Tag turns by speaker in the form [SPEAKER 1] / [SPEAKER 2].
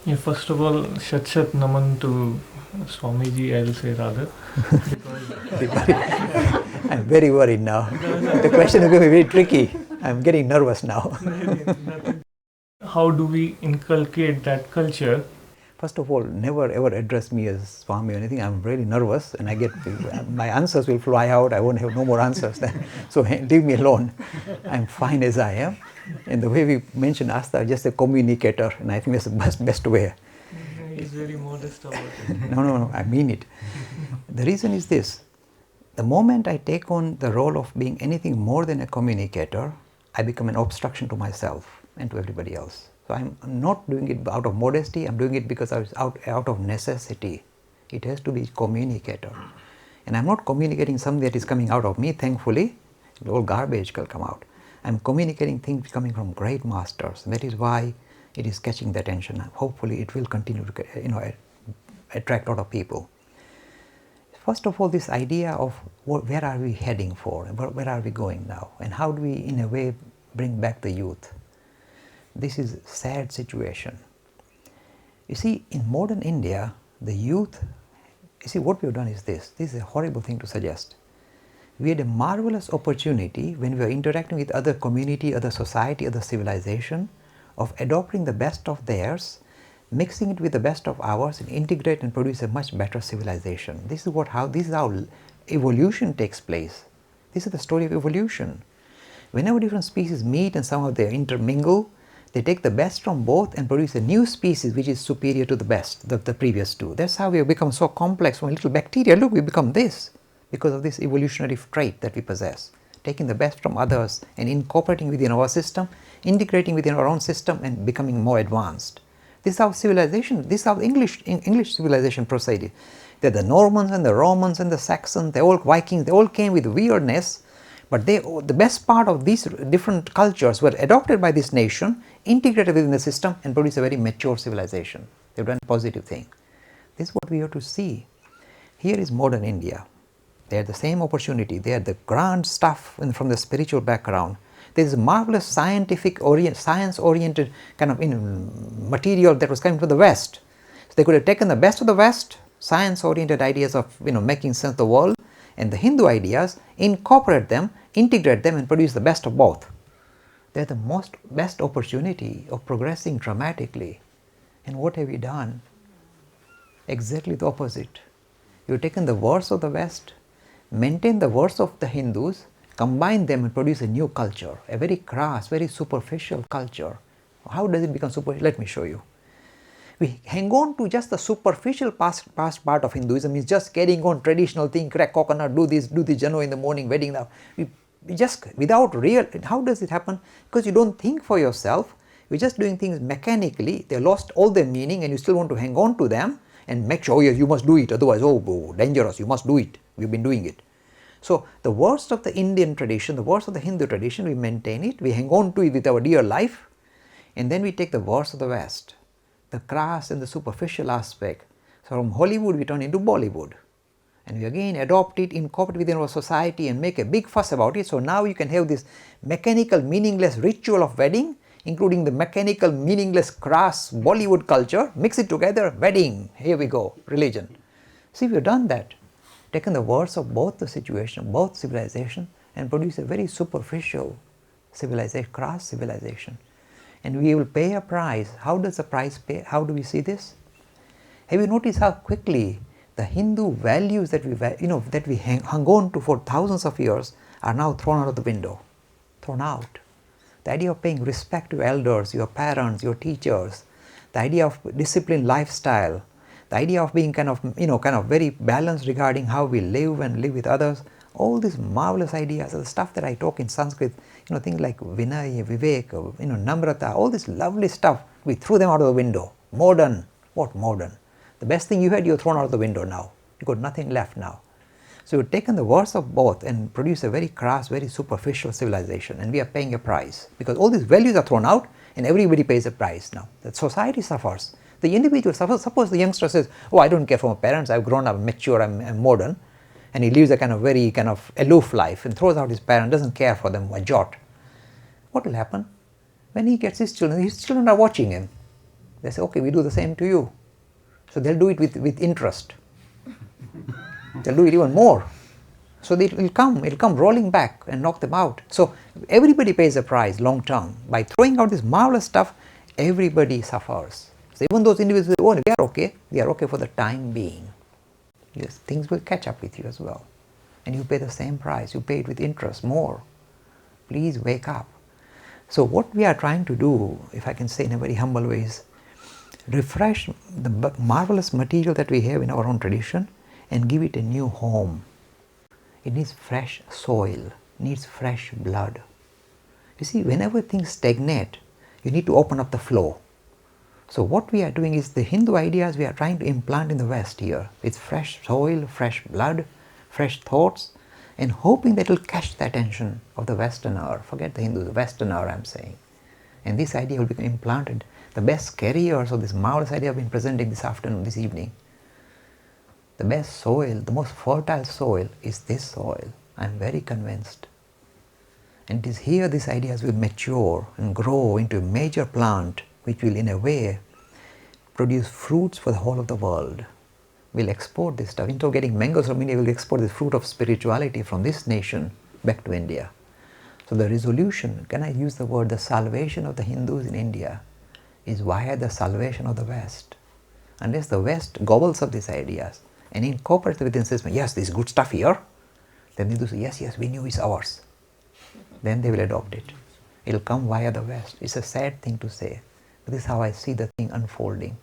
[SPEAKER 1] Yeah, first of all, Shat Shat Naman to Swamiji, I'll say rather.
[SPEAKER 2] I'm very worried now. The question is going to be very tricky. I'm getting nervous now.
[SPEAKER 1] How do we inculcate that culture?
[SPEAKER 2] First of all, never ever address me as Swami or anything. I'm really nervous and my answers will fly out. I won't have no more answers then. So leave me alone. I'm fine as I am. And the way we mentioned Asta, just a communicator, and I think that's the best way.
[SPEAKER 1] He's very modest about it.
[SPEAKER 2] No, I mean it. The reason is this. The moment I take on the role of being anything more than a communicator, I become an obstruction to myself and to everybody else. So I'm not doing it out of modesty, I'm doing it because I was out of necessity. It has to be communicator. And I'm not communicating something that is coming out of me, thankfully. All garbage will come out. I'm communicating things coming from great masters. And that is why it is catching the attention. Hopefully it will continue to attract a lot of people. First of all, this idea of where are we heading for, where are we going now, and how do we in a way bring back the youth. This is a sad situation. You see, in modern India, the youth, you see what we have done is this is a horrible thing to suggest. We had a marvelous opportunity when we were interacting with other community, other society, other civilization, of adopting the best of theirs, mixing it with the best of ours and integrate and produce a much better civilization. This is how evolution takes place. This is the story of evolution. Whenever different species meet and somehow they intermingle, they take the best from both and produce a new species which is superior to the best, the previous two. That's how we have become so complex. From a little bacteria, look, we become this because of this evolutionary trait that we possess. Taking the best from others and incorporating within our system, integrating within our own system and becoming more advanced. This is how civilization, this is how English civilization proceeded. That the Normans and the Romans and the Saxons, the old Vikings, they all came with weirdness, but the best part of these different cultures were adopted by this nation, integrated within the system and produced a very mature civilization. They've done a positive thing. This is what we have to see. Here is modern India. They had the same opportunity. They had the grand stuff from the spiritual background. There is marvelous science-oriented kind of material that was coming from the West. So they could have taken the best of the West, science-oriented ideas of making sense of the world, and the Hindu ideas, incorporate them, integrate them, and produce the best of both. They had the best opportunity of progressing dramatically. And what have we done? Exactly the opposite. You've taken the worst of the West, maintained the worst of the Hindus, combine them and produce a new culture, a very crass, very superficial culture. How does it become superficial? Let me show you. We hang on to just the superficial past part of Hinduism, is just carrying on traditional thing, crack coconut, do this jano in the morning, wedding now. We just without real, how does it happen? Because you don't think for yourself, you're just doing things mechanically, they lost all their meaning and you still want to hang on to them and make sure, oh yes, you must do it, otherwise, oh, dangerous, you must do it, we've been doing it. So the worst of the Indian tradition, the worst of the Hindu tradition, we maintain it, we hang on to it with our dear life, and then we take the worst of the West, the crass and the superficial aspect. So from Hollywood we turn into Bollywood, and we again adopt it, incorporate within our society and make a big fuss about it. So now you can have this mechanical, meaningless ritual of wedding, including the mechanical, meaningless, crass Bollywood culture, mix it together, wedding, here we go, religion. See, we've done that. Taken the worst of both the situation, both civilization, and produce a very superficial civilization, crass civilization. And we will pay a price. How does the price pay? How do we see this? Have you noticed how quickly the Hindu values that we hung on to for thousands of years are now thrown out of the window, thrown out? The idea of paying respect to elders, your parents, your teachers, the idea of disciplined lifestyle, the idea of being kind of very balanced regarding how we live and live with others, all these marvelous ideas are the stuff that I talk in Sanskrit, things like Vinay, Vivek, Namrata, all this lovely stuff, we threw them out of the window. Modern, what modern? The best thing you had, you're thrown out of the window now. You've got nothing left now. So you've taken the worst of both and produced a very crass, very superficial civilization, and we are paying a price because all these values are thrown out and everybody pays a price now. The society suffers. The individual suffers. Suppose the youngster says, oh, I don't care for my parents, I've grown up, mature, I'm modern, and he lives a very aloof life and throws out his parents, doesn't care for them a jot. What will happen? When he gets his children are watching him. They say, okay, we do the same to you. So they'll do it with interest. They'll do it even more. So it'll come rolling back and knock them out. So everybody pays a price long term. By throwing out this marvelous stuff, everybody suffers. So even those individuals say, oh, we are okay for the time being. Yes, things will catch up with you as well. And you pay the same price, you pay it with interest more. Please wake up. So what we are trying to do, if I can say in a very humble way, is refresh the marvelous material that we have in our own tradition and give it a new home. It needs fresh soil, needs fresh blood. You see, whenever things stagnate, you need to open up the flow. So what we are doing is the Hindu ideas we are trying to implant in the West here. It's fresh soil, fresh blood, fresh thoughts, and hoping that it will catch the attention of the Westerner. Forget the Hindu, the Westerner I'm saying. And this idea will become implanted. The best carriers of this marvelous idea have been presenting this afternoon, this evening. The best soil, the most fertile soil is this soil. I'm very convinced. And it is here these ideas will mature and grow into a major plant which will in a way produce fruits for the whole of the world. We'll export this stuff. Instead of getting mangoes from India, we'll export the fruit of spirituality from this nation back to India. So the resolution, can I use the word, the salvation of the Hindus in India is via the salvation of the West. Unless the West gobbles up these ideas and incorporates within the system, yes, this is good stuff here, then they do say, yes, we knew it's ours. Then they will adopt it. It will come via the West. It's a sad thing to say, but this is how I see the thing unfolding.